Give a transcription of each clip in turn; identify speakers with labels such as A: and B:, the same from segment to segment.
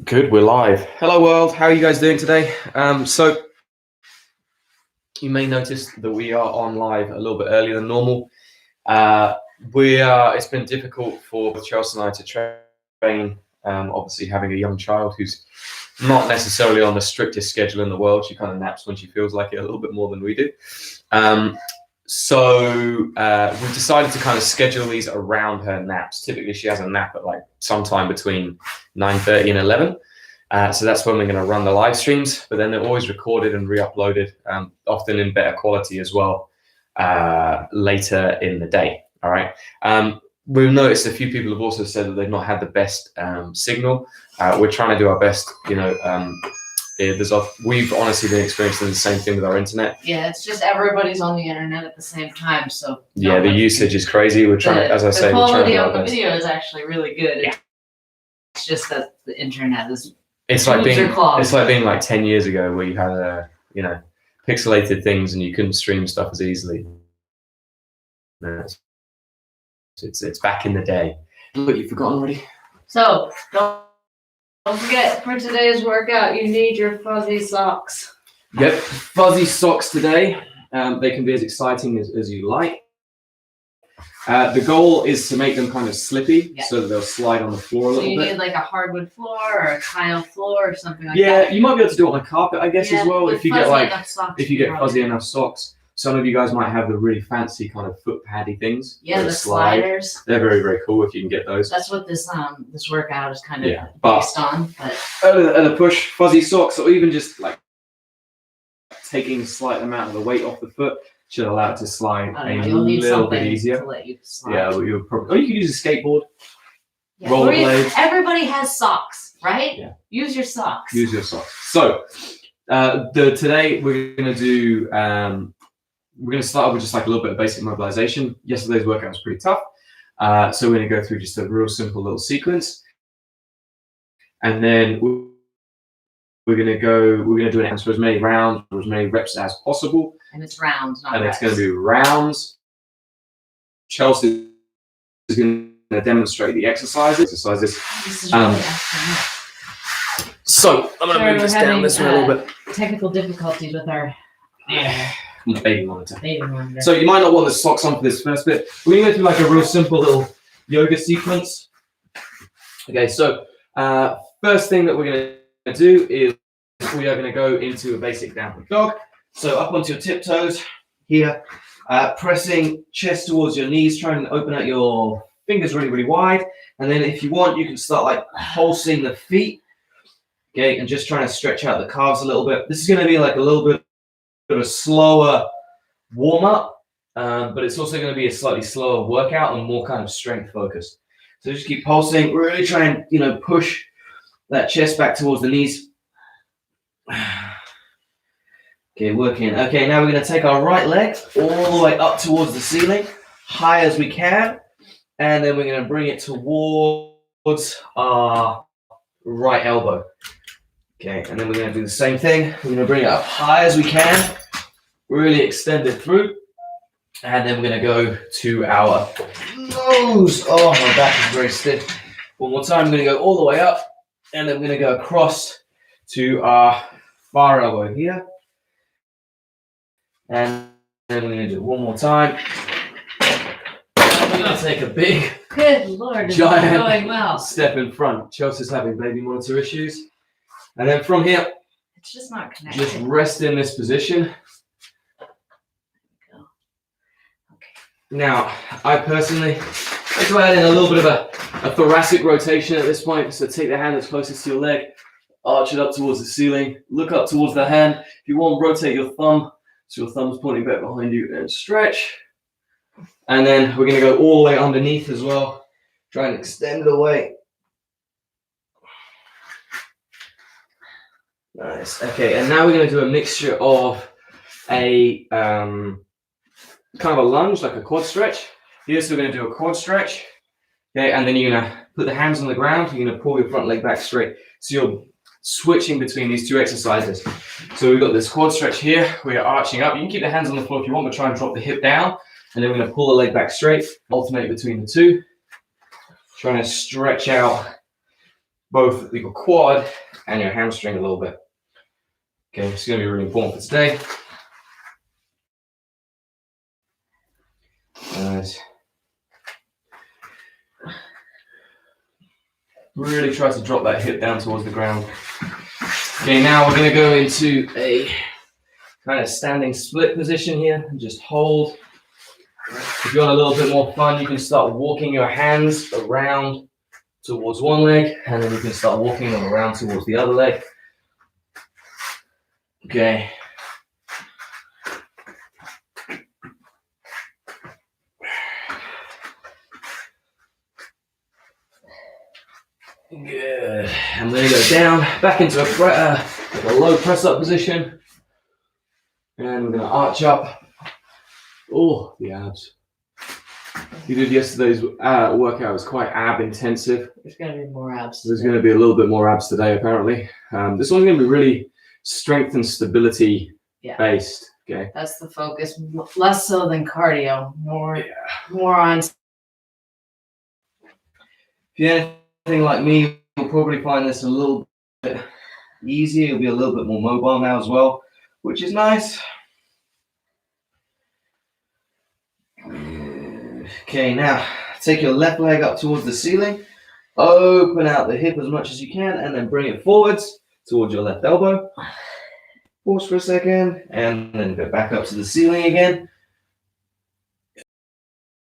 A: Good, we're live. Hello world, how are you guys doing today? So you may notice that we are on live a little bit earlier than normal. It's been difficult for both Chelsea and I to train, obviously having a young child who's not necessarily on the strictest schedule in the world. She kind of naps when she feels like it a little bit more than we do. So we've decided to kind of schedule these around her naps. Typically she has a nap at like sometime between 9:30 and 11. So that's when we're going to run the live streams, but then they're always recorded and re-uploaded, often in better quality as well, later in the day. All right. We've noticed a few people have also said that they've not had the best signal. We're trying to do our best, we've honestly been experiencing the same thing with our internet.
B: Yeah, it's just everybody's on the internet at the same time, so
A: yeah, the usage is crazy. We're trying to, as I say,
B: the quality of the video is actually really good. Yeah. It's just that the internet is.
A: It's like being like 10 years ago where you had pixelated things and you couldn't stream stuff as easily. It's back in the day. Look, you've forgotten already.
B: So don't forget, for today's workout, you need your fuzzy socks.
A: Yep, fuzzy socks today. They can be as exciting as you like. The goal is to make them kind of slippy, so that they'll slide on the floor a little bit. So
B: you need like a hardwood floor or a tile floor or something like that.
A: Yeah, you might be able to do it on a carpet, I guess, as well. If you get fuzzy enough socks. Some of you guys might have the really fancy kind of foot paddy things.
B: Yeah, the sliders.
A: They're very, very cool if you can get those.
B: That's what this workout is kind of based on. But
A: at a push, fuzzy socks, or even just like taking a slight amount of the weight off the foot should allow it to slide a little bit easier.
B: To let you slide.
A: Yeah, you'll probably. Or you could use a skateboard.
B: Yeah,
A: rollerblades.
B: Everybody has socks, right?
A: Yeah.
B: Use your socks.
A: Use your socks. So today we're gonna do. We're going to start with just like a little bit of basic mobilization. Yesterday's workout was pretty tough. So we're going to go through just a real simple little sequence. And then we're going to do an answer for as many rounds or as many reps as possible.
B: And it's rounds, not
A: reps.
B: And
A: it's going to be rounds. Chelsea is going to demonstrate the exercises. So I'm going to move this down this way a little bit.
B: Technical difficulties with our...
A: Baby monitor. So you might not want the socks on for this first bit. We're going to go through like a real simple little yoga sequence. Okay, so first thing that we're going to do is we are going to go into a basic downward dog. So up onto your tiptoes here, pressing chest towards your knees, trying to open out your fingers really, really wide. And then if you want, you can start like pulsing the feet. Okay, and just trying to stretch out the calves a little bit. This is going to be like a little bit of a slower warm-up, but it's also going to be a slightly slower workout and more kind of strength focused. So just keep pulsing, really try and push that chest back towards the knees. Okay, working. Okay, now we're going to take our right leg all the way up towards the ceiling, high as we can, and then we're going to bring it towards our right elbow. Okay, and then we're going to do the same thing. We're going to bring it up high as we can, really extend it through, and then we're going to go to our nose. Oh, my back is very stiff. One more time, I'm going to go all the way up, and then we're going to go across to our far elbow here. And then we're going to do it one more time. We're going to take a big,
B: good Lord,
A: giant
B: going well.
A: Step in front. Chelsea's having baby monitor issues. And then from here,
B: it's just not connected.
A: Just rest in this position.
B: Okay.
A: Now, I personally like to add in a little bit of a thoracic rotation at this point. So take the hand that's closest to your leg, arch it up towards the ceiling, look up towards the hand. If you want, rotate your thumb so your thumb's pointing back behind you and stretch. And then we're going to go all the way underneath as well. Try and extend it away. Nice. Okay, and now we're going to do a mixture of a kind of a lunge, like a quad stretch. Here, so we're going to do a quad stretch. Okay, and then you're going to put the hands on the ground. You're going to pull your front leg back straight. So you're switching between these two exercises. So we've got this quad stretch here. We are arching up. You can keep the hands on the floor if you want, but try and drop the hip down. And then we're going to pull the leg back straight, alternate between the two. trying to stretch out both your quad and your hamstring a little bit. Okay, it's going to be really important for today. Really try to drop that hip down towards the ground. Okay, now we're going to go into a kind of standing split position here and just hold. If you want a little bit more fun, you can start walking your hands around towards one leg, and then you can start walking them around towards the other leg. Okay. Good. I'm going to go down, back into a low press up position. And we're going to arch up. Oh, the abs. You did yesterday's workout, it was quite ab intensive.
B: There's going to be more abs.
A: There's going to be a little bit more abs today, apparently. This one's going to be really strength and stability based. Okay.
B: That's the focus. Less so than cardio. More on.
A: If you're anything like me, you'll probably find this a little bit easier. You'll be a little bit more mobile now as well, which is nice. Okay, now take your left leg up towards the ceiling. Open out the hip as much as you can and then bring it forwards towards your left elbow. Pause for a second and then go back up to the ceiling again.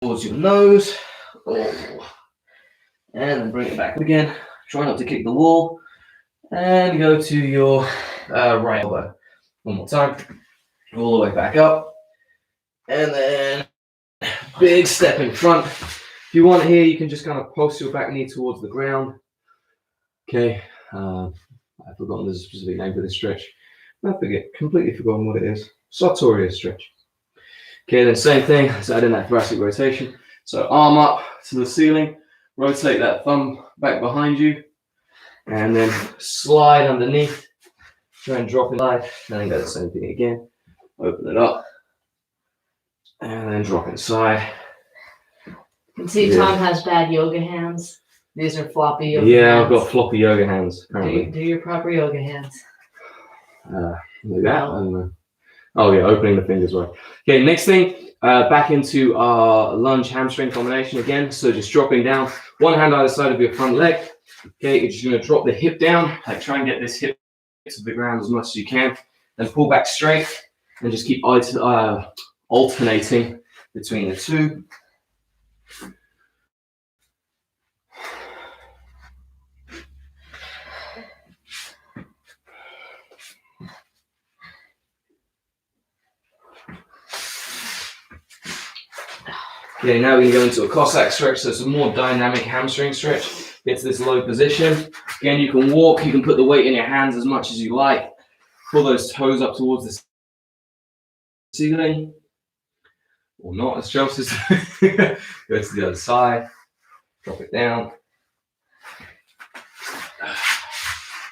A: Towards your nose. And then bring it back again. Try not to kick the wall. And go to your right elbow. One more time. All the way back up. And then big step in front. If you want here, you can just kind of pulse your back knee towards the ground. Okay. I've forgotten there's a specific name for this stretch. Completely forgotten what it is. Sartorius stretch. Okay, then same thing. So adding that thoracic rotation. So arm up to the ceiling. Rotate that thumb back behind you. And then slide underneath. Try and drop it live. And then go the same thing again. Open it up. And then drop inside.
B: You can see Tom has bad yoga hands. These are floppy yoga hands.
A: Yeah, I've got floppy yoga hands, apparently.
B: Do your proper yoga hands.
A: Like that. Oh yeah, opening the fingers right. Okay, next thing, back into our lunge hamstring combination again. So just dropping down, one hand either side of your front leg. Okay, you're just going to drop the hip down, like try and get this hip to the ground as much as you can. Then pull back straight and just keep alternating between the two. Okay, now we can go into a Cossack stretch, so it's a more dynamic hamstring stretch. Get to this low position. Again, you can walk, you can put the weight in your hands as much as you like. Pull those toes up towards the ceiling. Or not, as Chelsea's. Go to the other side. Drop it down.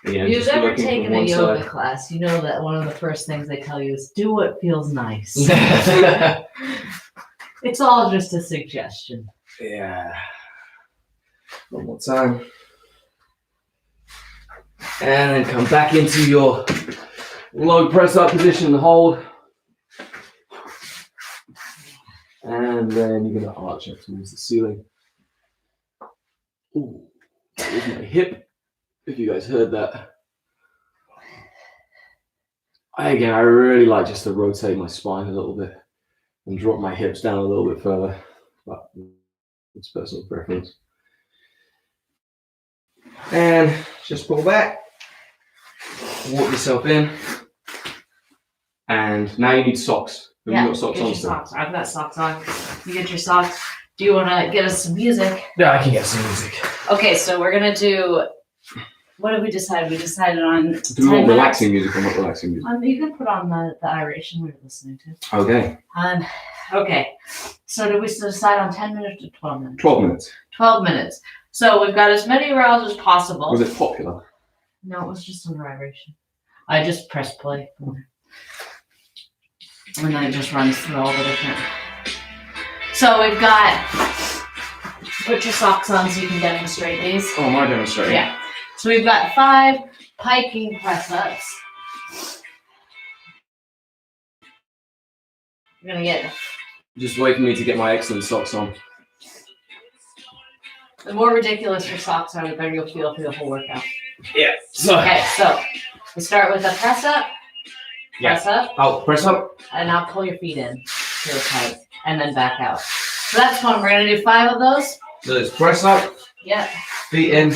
A: Again,
B: You've ever taken a yoga class, you know that one of the first things they tell you is do what feels nice. It's all just a suggestion.
A: Yeah. One more time. And then come back into your low press up position and hold. And then you're going to arch up towards the ceiling. Ooh, that was my hip. If you guys heard that. I really like just to rotate my spine a little bit and drop my hips down a little bit further. But it's personal preference. And just pull back. Walk yourself in. And now you need socks. Have you got socks on still?
B: Socks. I've got socks on. You get your socks. Do you want to get us some music?
A: Yeah, I can get some music.
B: Okay, so we're going to do... What did we decide? We decided on...
A: Do we want relaxing music or not relaxing music?
B: You can put on the iration we were listening to.
A: Okay.
B: Okay. So did we decide on 10 minutes or 12 minutes?
A: 12 minutes.
B: 12 minutes. So we've got as many rounds as possible.
A: Was it popular?
B: No, it was just under iration. I just pressed play. And then it just runs through all the different... So we've got Put your socks on so you can demonstrate these.
A: Oh, am I demonstrating?
B: Yeah. So we've got 5 piking press-ups. We're gonna get.
A: Just wait for me to get my excellent socks on.
B: The more ridiculous your socks are, the better you'll feel through the whole workout.
A: Yeah. So.
B: Okay, so we start with a press-up. Press up.
A: Oh, press up.
B: And now pull your feet in real tight. And then back out. So that's fun. We're gonna do 5 of those.
A: So it's press up.
B: Yep.
A: Feet in.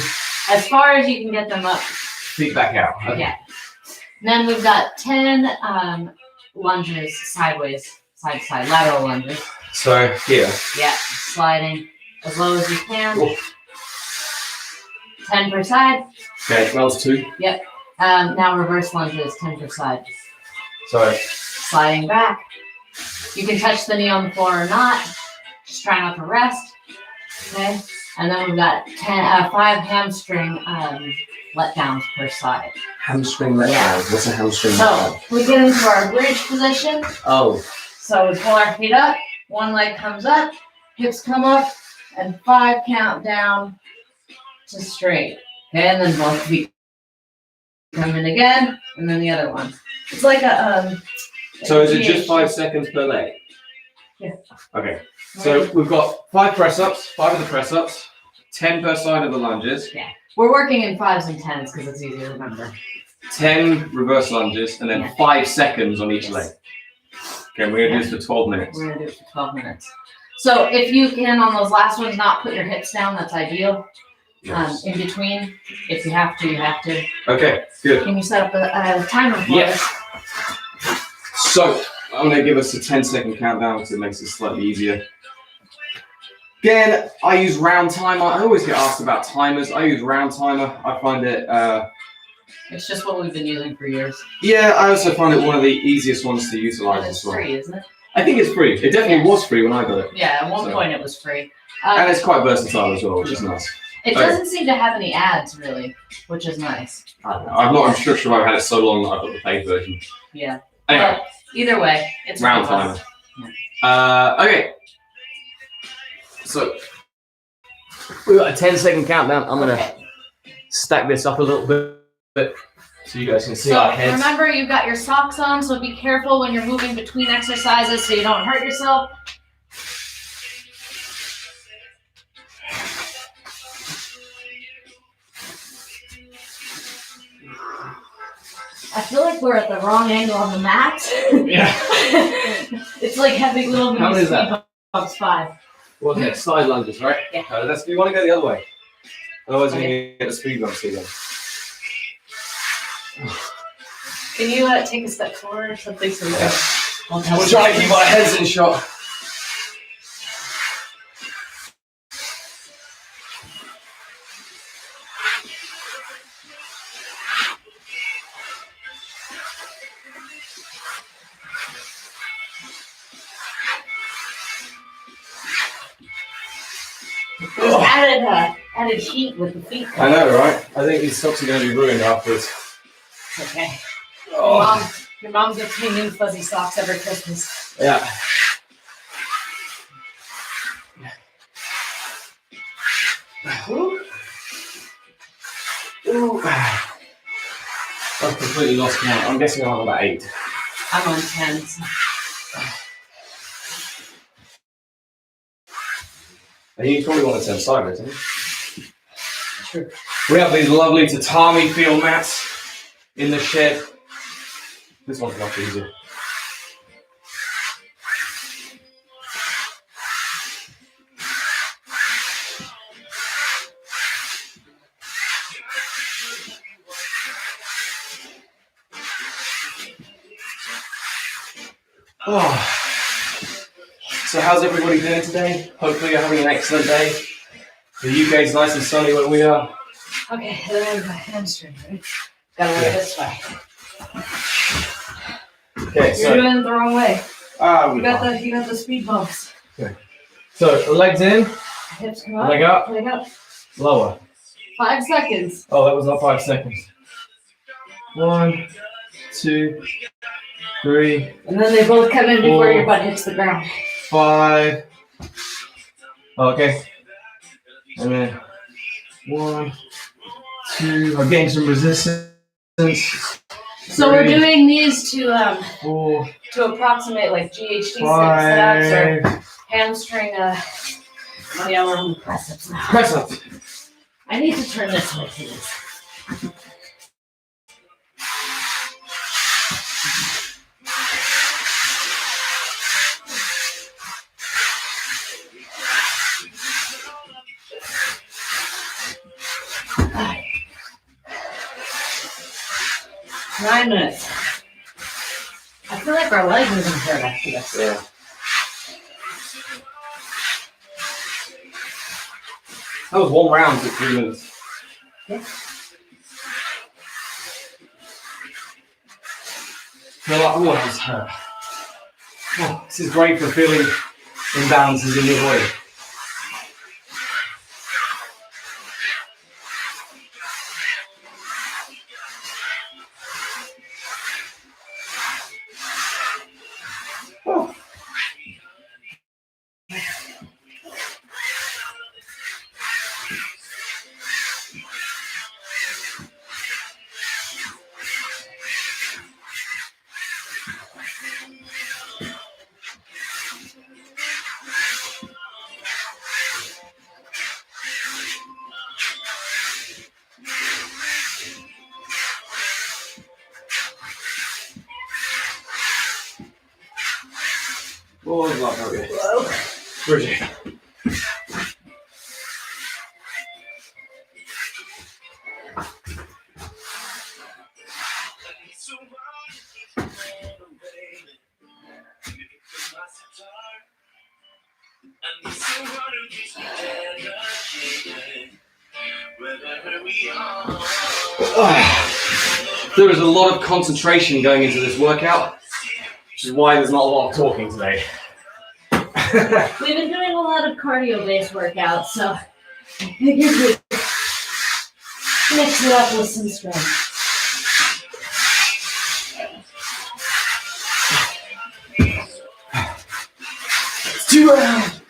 B: As far as you can get them up.
A: Feet back out. Okay.
B: Yeah. Then we've got 10 lunges sideways, side to side, lateral lunges.
A: So here.
B: Yeah, sliding as low as you can.
A: Ooh.
B: 10 per side.
A: Okay, that was 2.
B: Yep. Now reverse lunges, 10 per side.
A: So.
B: Sliding back. You can touch the knee on the floor or not. Just try not to rest. Okay. And then we've got 5 hamstring let downs per side.
A: Hamstring let down. What's a hamstring let down?
B: So we get into our bridge position.
A: Oh.
B: So we pull our feet up, one leg comes up, hips come up, and 5 count down to straight. Okay, and then both feet come in again, and then the other one. It's like a
A: So is it just 5 seconds per leg?
B: Yeah.
A: Okay. So we've got 5 press-ups, 5 of the press-ups, 10 per side of the lunges.
B: Yeah. We're working in 5s and 10s because it's easy to remember.
A: 10 reverse lunges, and then 5 seconds on each leg. Okay, we're gonna do this for 12 minutes.
B: We're gonna do it for 12 minutes. So if you can on those last ones not put your hips down, that's ideal.
A: Yes.
B: In between, if you have to, you have to.
A: Okay, good.
B: Can you set up a timer for
A: Yes.
B: us?
A: So I'm gonna give us a 10-second countdown because it makes it slightly easier. Again, I use round timer. I always get asked about timers. I use round timer. I find it.
B: It's just what we've been using for years.
A: Yeah, I also find it one of the easiest ones to utilize
B: And
A: as
B: it's
A: well.
B: free, isn't it?
A: I think it's free. It definitely was free when I got it.
B: Yeah, at one
A: So-
B: point it was free.
A: And it's quite versatile as well, which is nice.
B: It doesn't seem to have any ads really, which is nice.
A: I don't know. I'm sure I've had it so long that I've got the paid version.
B: Yeah.
A: Anyway,
B: But either way, it's
A: round
B: robust.
A: timer. Okay. So we've got a 10-second countdown. I'm gonna
B: Okay.
A: stack this up a little bit so you guys can see
B: So
A: our heads.
B: remember, you've got your socks on, so be careful when you're moving between exercises so you don't hurt yourself. I feel like we're at the wrong angle on the mat.
A: Yeah.
B: It's like having little
A: How many is that?
B: speed bumps 5.
A: Well, next side lunges, right?
B: Yeah.
A: You want to go the other way. Otherwise,
B: Okay.
A: we're going to get the speed bumps again.
B: Can you take a step forward or something so we can...
A: We'll try to keep our heads in shot.
B: There's added heat with the feet.
A: I know, right? I think these socks are going to be ruined afterwards.
B: It's okay.
A: Oh.
B: Your mom gets me new fuzzy socks every Christmas.
A: Yeah.
B: Ooh.
A: Ooh. I've completely lost count. I'm guessing I'm on about 8.
B: I'm on 10s.
A: And you probably want to turn sideways, don't you?
B: True.
A: We have these lovely tatami feel mats in the shed. This one's much easier. Oh. So how's everybody doing today? Hopefully you're having an excellent day. The UK's nice and sunny where we are.
B: Okay, then my hamstring, right? Gotta work this way.
A: Okay,
B: You're
A: so
B: doing it the wrong way.
A: we
B: You got the speed bumps.
A: So legs in,
B: Hips come up.
A: leg up,
B: Leg up.
A: lower.
B: 5 seconds.
A: Oh, that was not 5 seconds. 1, 2, 3,
B: And then they both come in before
A: 4,
B: your butt hits the ground.
A: 5. Okay. And then 1, 2. I'm getting some resistance.
B: So we're doing these to
A: 4,
B: approximate like GHD sit-ups
A: 5.
B: or hamstring press ups now.
A: Press up.
B: I need to turn this way please. Alright. 9 minutes. I feel like our legs are gonna hurt after this.
A: Yeah. That was 1 round for 3 minutes.
B: Yeah.
A: Feel like, oh, that was hurt. Oh, this is great for feeling imbalances in your body. Oh. Oh, it's not okay. Bridget. There is a lot of concentration going into this workout, which is why there's not a lot of talking today.
B: We've been doing a lot of cardio-based workouts, so I figured we'd mix it up with some strength.
A: It's 2 rounds.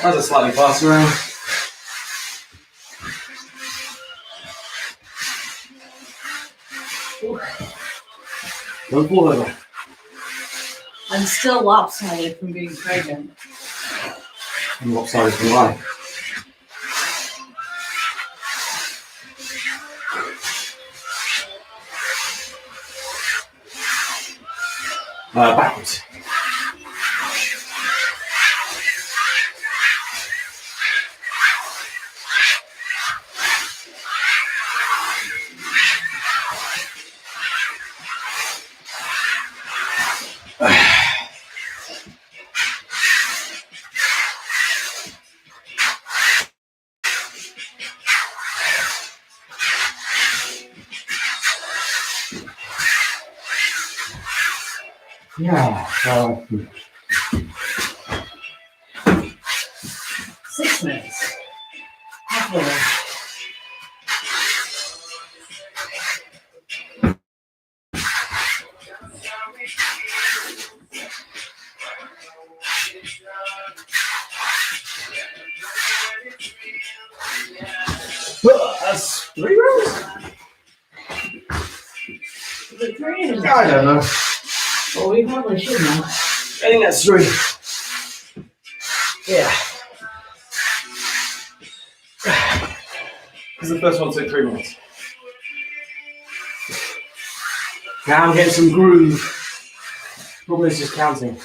A: That was a slightly faster round. Don't fall over.
B: I'm still lopsided from being pregnant.
A: I'm lopsided from life. Backwards. Yeah.
B: 6 minutes. Half the way.
A: That's 3 rounds?
B: Is it 3 or is it
A: I don't know.
B: Well, we probably should know.
A: I think that's 3. Yeah. Because the first one took 3 minutes. Now I'm getting some groove. Problem is just counting.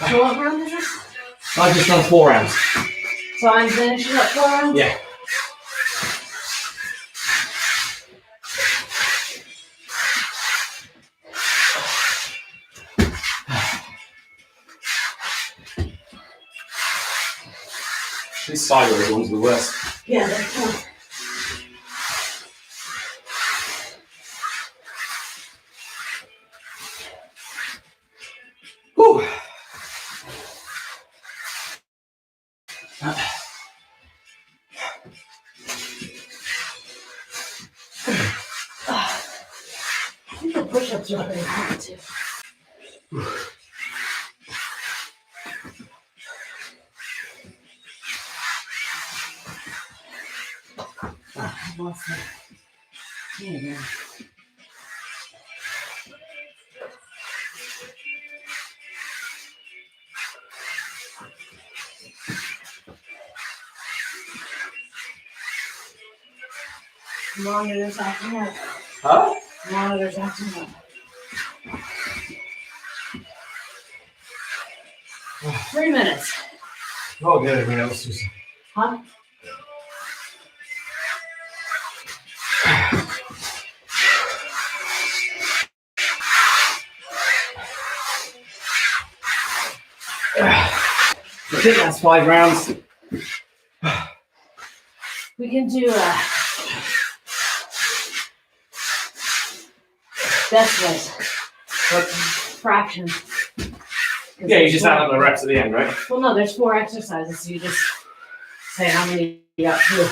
B: So what round is this?
A: I've just done 4 rounds.
B: So I'm finishing up 4 rounds?
A: Yeah. These sideways ones are the worst.
B: Yeah, they're tough.
A: Whew.
B: I think the push-ups are pretty hard too. I lost that. There you go. Monitor's acting up.
A: Huh?
B: Monitor's acting up.
A: Oh.
B: 3 minutes.
A: Oh, good. Everyone else was.
B: Huh?
A: I think that's 5 rounds.
B: We can do decimals. Fraction.
A: Yeah, you just add up the reps at the end, right?
B: Well, no, there's 4 exercises, so you just say how many you got to.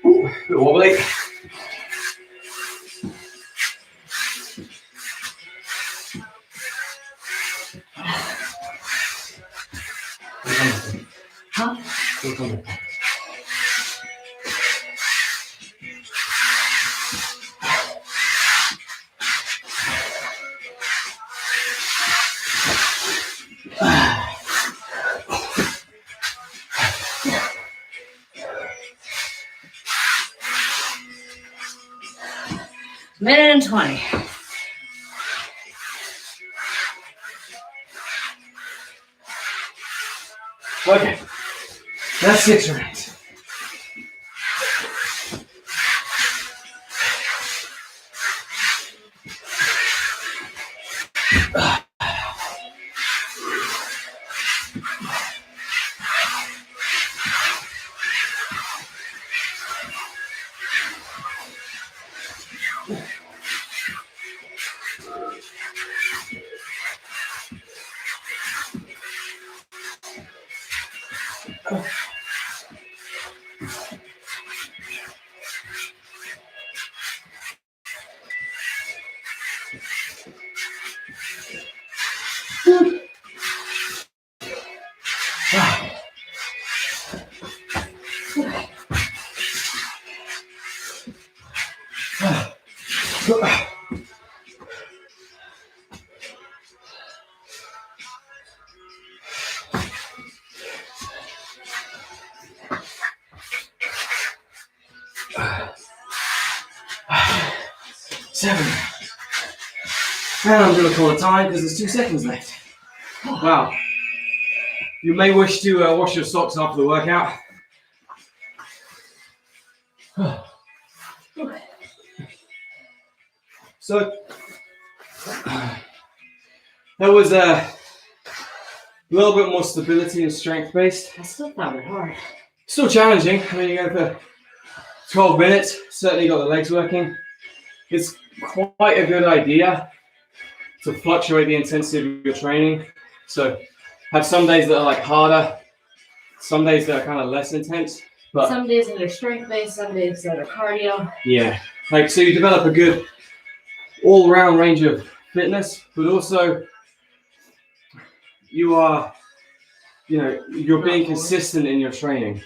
A: Ooh, a bit wobbly.
B: Huh? Minute and 20.
A: Okay, that's 6 rounds. Seven. And I'm going to call it time because there's 2 seconds left. Wow. You may wish to wash your socks after the workout. So, that was a little bit more stability and strength based.
B: I still found it hard.
A: Still challenging. I mean, you go for 12 minutes. Certainly got the legs working. It's quite a good idea to fluctuate the intensity of your training. So, have some days that are like harder, some days that are kind of less intense. But
B: some days that are strength based, some days that are cardio.
A: yeah, like so you develop a good all-round range of fitness, but also you're being consistent in your training,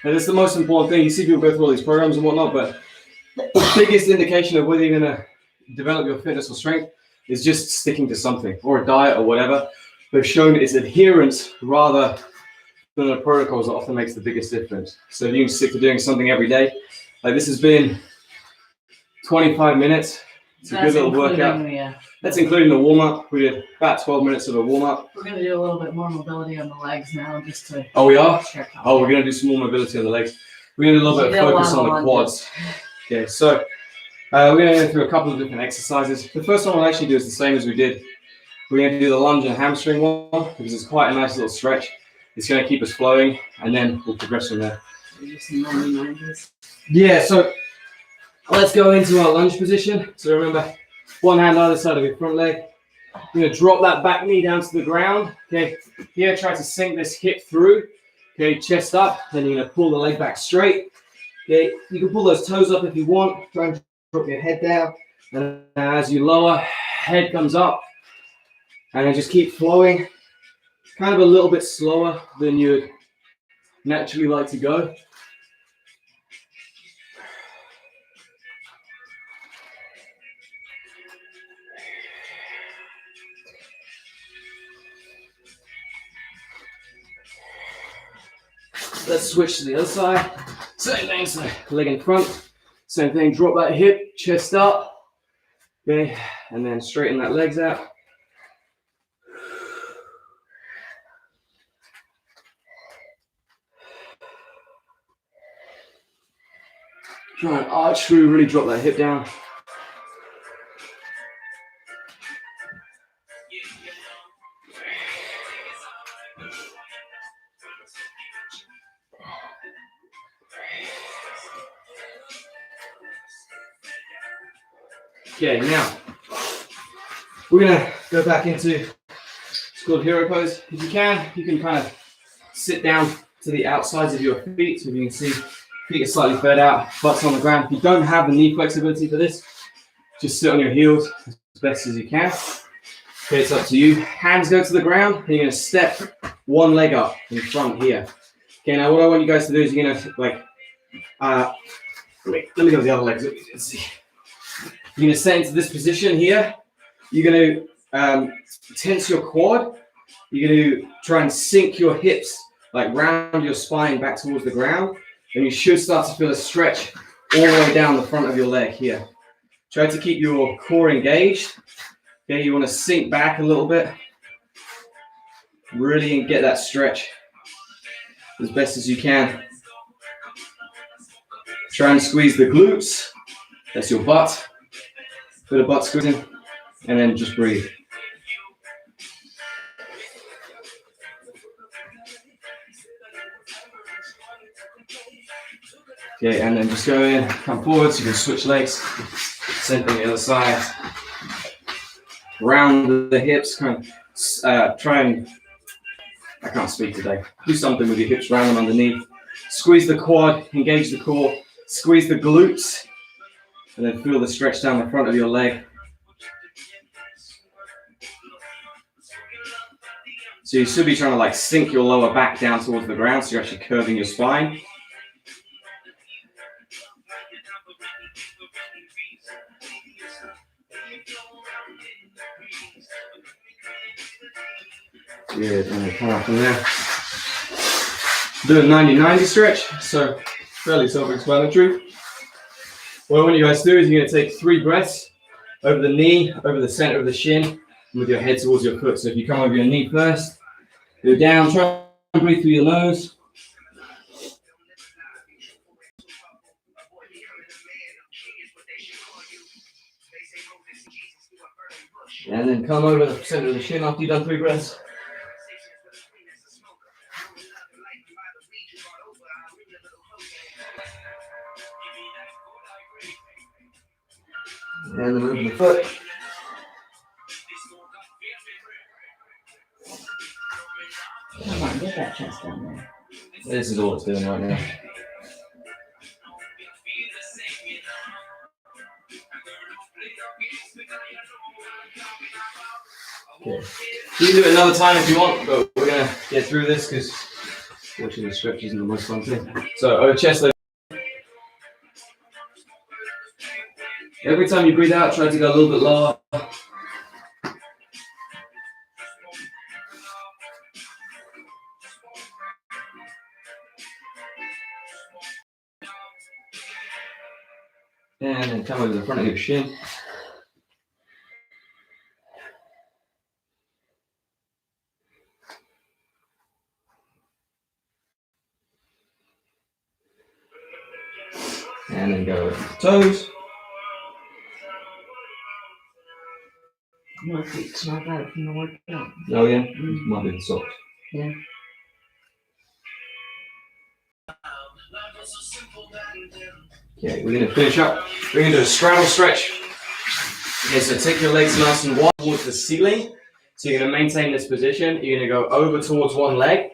A: And it's the most important thing. You see people go through all these programs and whatnot, but the biggest indication of whether you're going to develop your fitness or strength is just sticking to something, or a diet or whatever. They've shown it's adherence rather than the protocols that often makes the biggest difference. So if you can stick to doing something every day, like this has been 25 minutes. It's a good little workout. That's including the warm-up. We did about 12 minutes of a warm-up.
B: We're going to do a little bit more mobility on the legs now, just to...
A: Oh, we are? Oh, we're going to do some more mobility on the legs. We're going to do a little bit of focus on the quads. Okay, so we're going to go through a couple of different exercises. The first one we'll actually do is the same as we did. We're going to do the lunge and hamstring one because it's quite a nice little stretch. It's going to keep us flowing, and then we'll progress from there. Yeah, so let's go into our lunge position. So remember, one hand either side of your front leg. You're going to drop that back knee down to the ground. Okay, here try to sink this hip through. Okay, chest up. Then you're going to pull the leg back straight. Okay, you can pull those toes up if you want. Try and drop your head down. And as you lower, head comes up. And then just keep flowing. Kind of a little bit slower than you'd naturally like to go. Let's switch to the other side. Same thing, so leg in front. Same thing, drop that hip, chest up. Okay, and then straighten that legs out. Try and arch through, really drop that hip down. Okay, now we're gonna go back into it's called hero pose. If you can kind of sit down to the outsides of your feet, so you can see feet are slightly further out, butts on the ground. If you don't have the knee flexibility for this, just sit on your heels as best as you can. Okay, it's up to you. Hands go to the ground, and you're gonna step one leg up in front here. Okay, now what I want you guys to do is you're gonna let me go to the other leg so you can see. You're going to set into this position here. You're going to tense your quad. You're going to try and sink your hips like round your spine back towards the ground. And you should start to feel a stretch all the way down the front of your leg here. Try to keep your core engaged. Okay, you want to sink back a little bit. Really get that stretch as best as you can. Try and squeeze the glutes. That's your butt. Bit of butt squeezing, and then just breathe. Okay, and then just go in, come forwards. You can switch legs. Same thing the other side. Round the hips. Kind of try and. I can't speak today. Do something with your hips. Round them underneath. Squeeze the quad. Engage the core. Squeeze the glutes. And then feel the stretch down the front of your leg. So you should be trying to like sink your lower back down towards the ground, so you're actually curving your spine. Good, and then come up from there. Do a 90-90 stretch, so fairly self-explanatory. What I want you guys to do is you're going to take 3 breaths over the knee, over the center of the shin, and with your head towards your foot. So if you come over your knee first, go down, try and breathe through your nose. And then come over the center of the shin after you've done 3 breaths. And then over the foot.
B: Come on, get that chest down there.
A: This is all it's doing right now. Okay. You can do it another time if you want, but we're going to get through this because Watching the stretch isn't the most fun thing. So over chest. Every time you breathe out, try to go a little bit lower. And then come over the front of your shin. And then go with the toes.
B: My feet's not bad from the workout.
A: Oh yeah? Might be the socks.
B: Yeah.
A: Okay, we're going to finish up. We're going to do a straddle stretch. Okay, so take your legs nice and wide towards the ceiling. So you're going to maintain this position. You're going to go over towards one leg,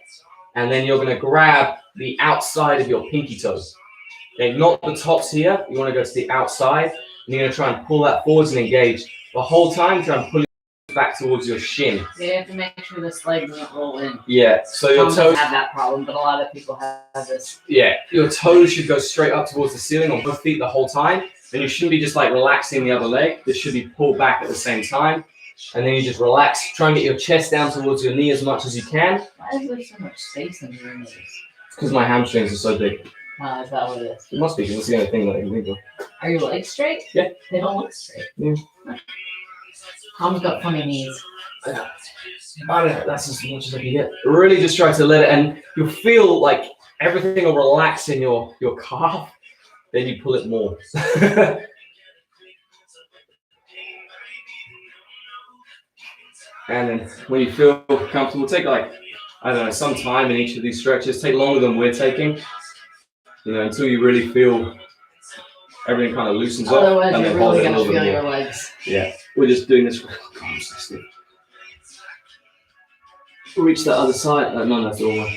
A: and then you're going to grab the outside of your pinky toes. Okay, not the tops here. You want to go to the outside, and you're going to try and pull that forwards and engage. The whole time, try and pull it back towards your shin.
B: Yeah, you have to make sure this leg doesn't roll in.
A: Yeah, so your
B: Some
A: toes
B: have that problem, but a lot of people have this.
A: Yeah, your toes should go straight up towards the ceiling on both feet the whole time. And you shouldn't be just like relaxing the other leg. This should be pulled back at the same time. And then you just relax. Try and get your chest down towards your knee as much as you can.
B: Why is there so much space in your knees?
A: It's because my hamstrings are so big.
B: Is that what it is?
A: It must be, because it's the only thing that I can think of.
B: Are your legs straight?
A: Yeah.
B: They don't look straight.
A: Yeah.
B: Tom's got funny knees.
A: Yeah. I don't know, that's as much as I can get. Really just try to let it, and you'll feel like everything will relax in your calf. Then you pull it more. And then when you feel comfortable, take like, I don't know, some time in each of these stretches. Take longer than we're taking, until you really feel everything kind of loosens up.
B: Otherwise,
A: and
B: you're
A: then hold
B: really
A: it a
B: going to
A: little
B: feel
A: bit
B: your
A: more.
B: legs.
A: Yeah, we're just doing this. Oh, God, I'm so stiff. Reach that other side. No, that's the wrong one.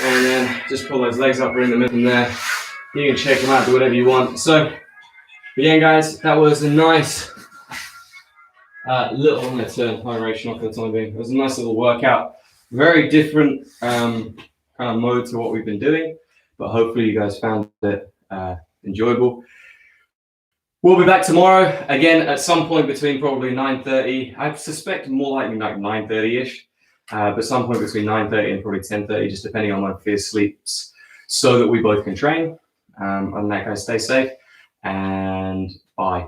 A: And then just pull those legs up in the middle there. You can check them out, do whatever you want. So, again, guys, that was a nice little, I'm going to turn hydration off for the time being. It was a nice little workout. Very different kind of mode to what we've been doing, but hopefully you guys found it enjoyable. We'll be back tomorrow, again, at some point between probably 9:30. I suspect more likely like 9:30-ish. But some point between 9:30 and probably 10:30, just depending on when Fierce sleeps, so that we both can train. Other than that, guys, stay safe and bye.